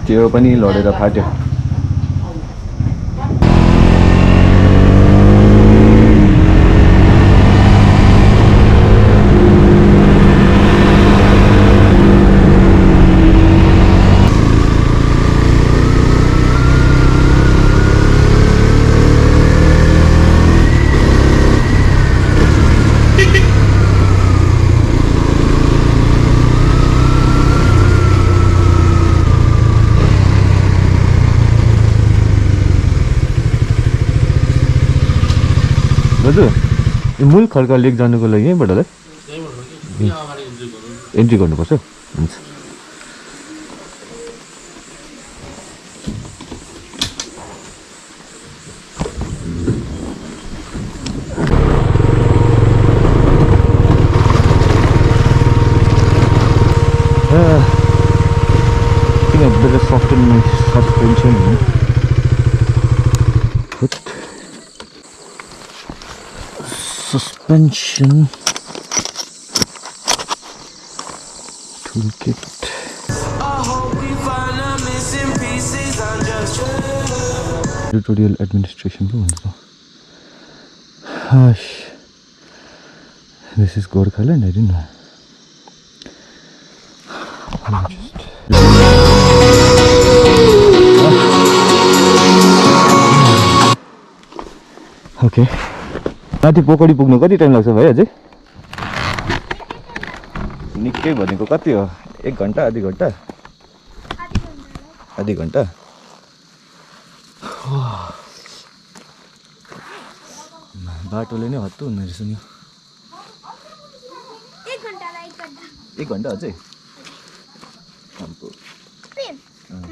त्यो पनि लडेर फाट्यो दाजु यो मुलखर्का लेक जानुको लागि यहीँबाट होला एन्ट्री गर्नुपर्छ हुन्छ I think I better soften my suspension. Put suspension toolkit. Tutorial administration. This is Gorkhaland, I didn't know. Okay. माथि पोखरी पुग्नु कति टाइम लाग्छ भाइ अझै निकै भनेको कति हो 1 घण्टा आधी घण्टा बाटोले नै हत्तु हुने रहेछ नि 1 घण्टा अझै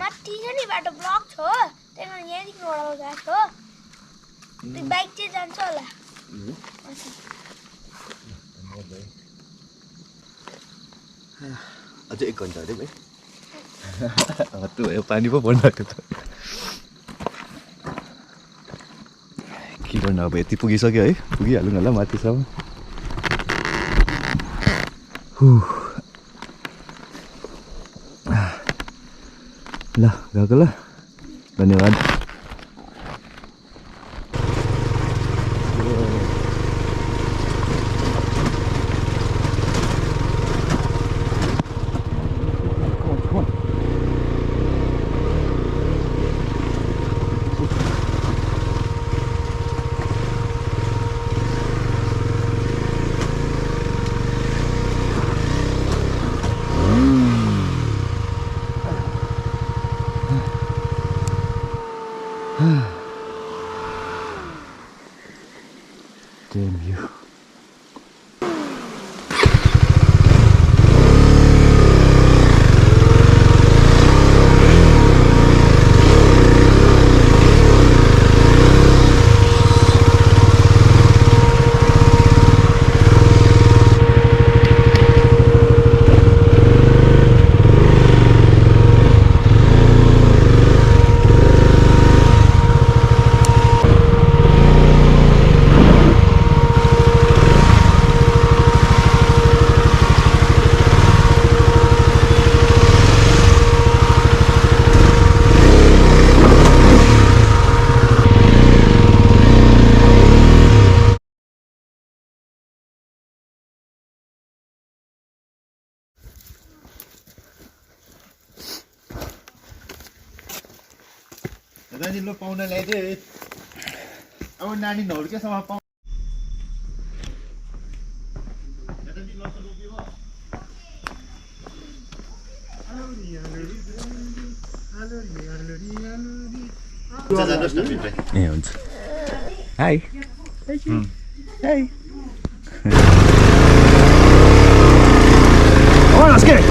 माथि छ नि बाटो ब्लक छ त्यहाँ यहाँदेखि ओडाउ गएको त्यो बाइक चाहिँ जान्छ होला अझै 1 घण्टा अरे भाइ हत्तु भयो पानी पो पर्न आएको त के गर्नु अब यति पुगिसक्यो है पुगिहालौँ होला माथिसम्म ल गएको ल धन्यवाद Damn you. दादाजीले पाउन ल्याइदिए अब नानी नहुर्केसम्म पाउ दादाजी लस रोप्यो ए हुन्छ high high Oh, let's get it.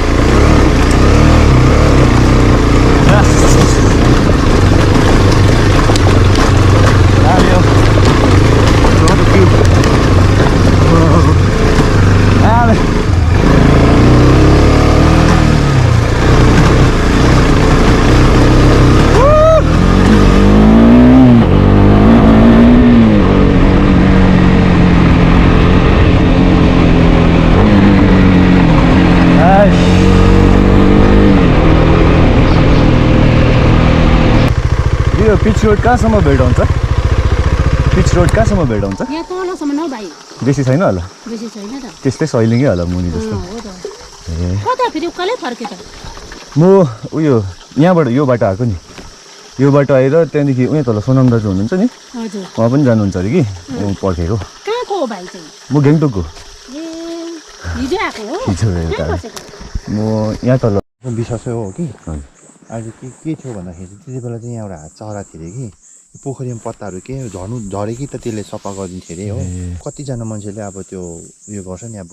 Pitch road कहाँसम्म भेटाउँछ? पिच रोड कहाँसम्म भेटाउँछ? यहाँ तलसम्म न भाइ, बेसी छैन होला, बेसी छैन त। त्यस्तै सैलिङै होला मुनि जस्तो। हो त। ए कता फेरि उकालै फर्के त? म उयो यहाँबाट यो बाटो आएको नि, यो बाटो आएर त्यहाँदेखि उयो तल सोनाम दाजु हुनुहुन्छ नि, हजुर। उहाँ पनि जानुहुन्छ अरे कि, म पर्खेको। कहाँको हो भाइ चाहिँ? म गेङटोकको। ए हिजो आएको हो? हिजो कहाँ बसेको? म यहाँ तल। विश्वासै हो कि आज के थियो भन्दाखेरि त्यति बेला चाहिँ यहाँ एउटा चरा थियो अरे कि पोखरीमा पत्ताहरू के झऱ्यो कि त त्यसले सफा गरिदिन्थ्यो अरे हो। कतिजना मान्छेले अब त्यो उयो गर्छ नि, अब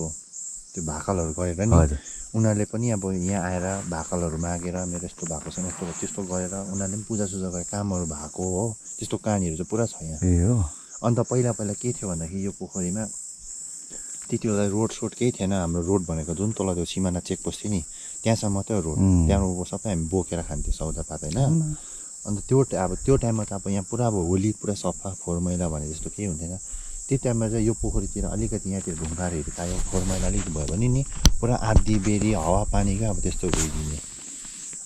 त्यो भाकलहरू गरेर नि उनीहरूले पनि अब यहाँ आएर भाकलहरू मागेर मेरो यस्तो भएको छ यस्तो त्यस्तो गरेर उनीहरूले पनि पूजासुजा गरेर कामहरू भएको हो। त्यस्तो कहानीहरू चाहिँ पुरा छ यहाँ। ए हो। अन्त पहिला के थियो भन्दाखेरि यो पोखरीमा त्यति बेला रोड सोड केही थिएन। हाम्रो रोड भनेको जुन तल त्यो सिमाना चेकपोस्ट थियो नि त्यहाँसम्म मात्रै रोड, त्यहाँबाट सबै हामी बोकेर खान्थ्यो सौदापात होइन। अन्त त्यो टाइममा त अब यहाँ पुरा अब होली पुरा सफा फोहोर मैला भने जस्तो केही हुन्थेन। त्यो टाइममा चाहिँ यो पोखरीतिर अलिकति यहाँतिर ढुङ्गाहरू चाहियो, फोहोर मैला अलिकति भयो भने नि पुरा आधी बेरी हावा पानी क्या अब त्यस्तो गइदिने।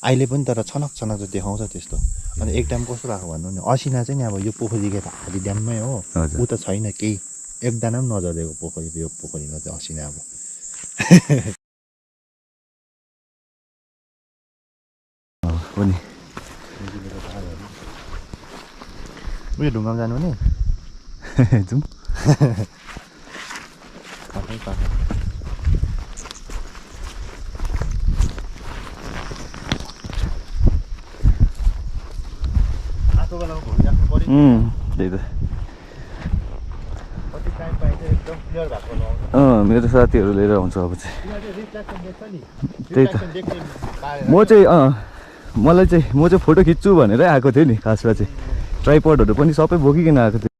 अहिले पनि तर छनक छनक चाहिँ देखाउँछ त्यस्तो। अन्त एक टाइम कस्तो भएको भन्नु नि, असिना चाहिँ नि अब यो पोखरीको त आधी ड्याममै हो, ऊ त छैन केही, एकजना पनि नजरेको पोखरी, यो पोखरीमा चाहिँ असिना अब। हो नि। उयो ढुङ्गामा जानु नि जाउँ। त्यही त। मेरो साथीहरू लिएर आउँछ अब चाहिँ। त्यही त म चाहिँ फोटो खिच्छु भनेरै आएको थिएँ नि खासमा चाहिँ। ट्राइपडहरू पनि सबै बोकिकन आएको थियो।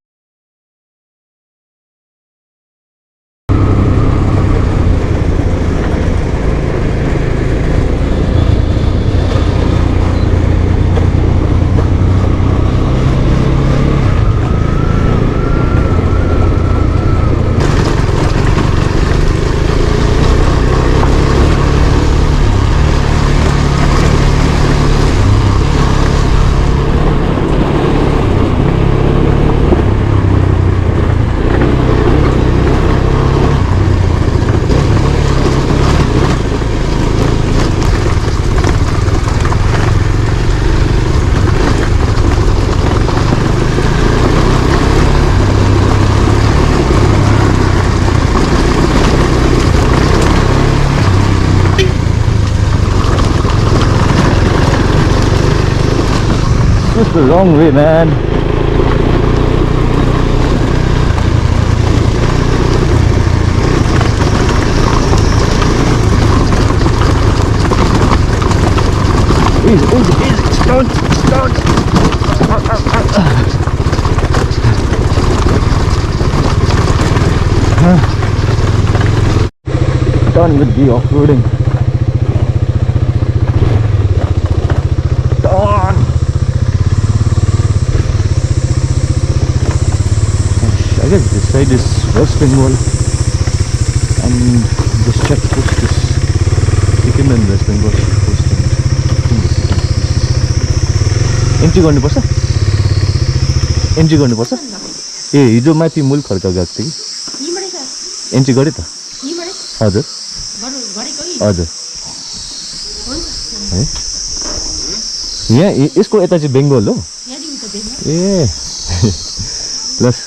The wrong way, man. Easy, easy, easy. Don't. Done with the off-roading. Done. I guess this side is West Bengal and this checkpost is Sikkim and West Bengal checkpost. Entry गर्नुपर्छ? Entry गर्नुपर्छ? ए हिजो माथि मुलखर्का गएको थिएँ कि? Entry गरेँ त? हजुर हजुर है यहाँ यसको यता चाहिँ बेङ्गल हो? ए प्लस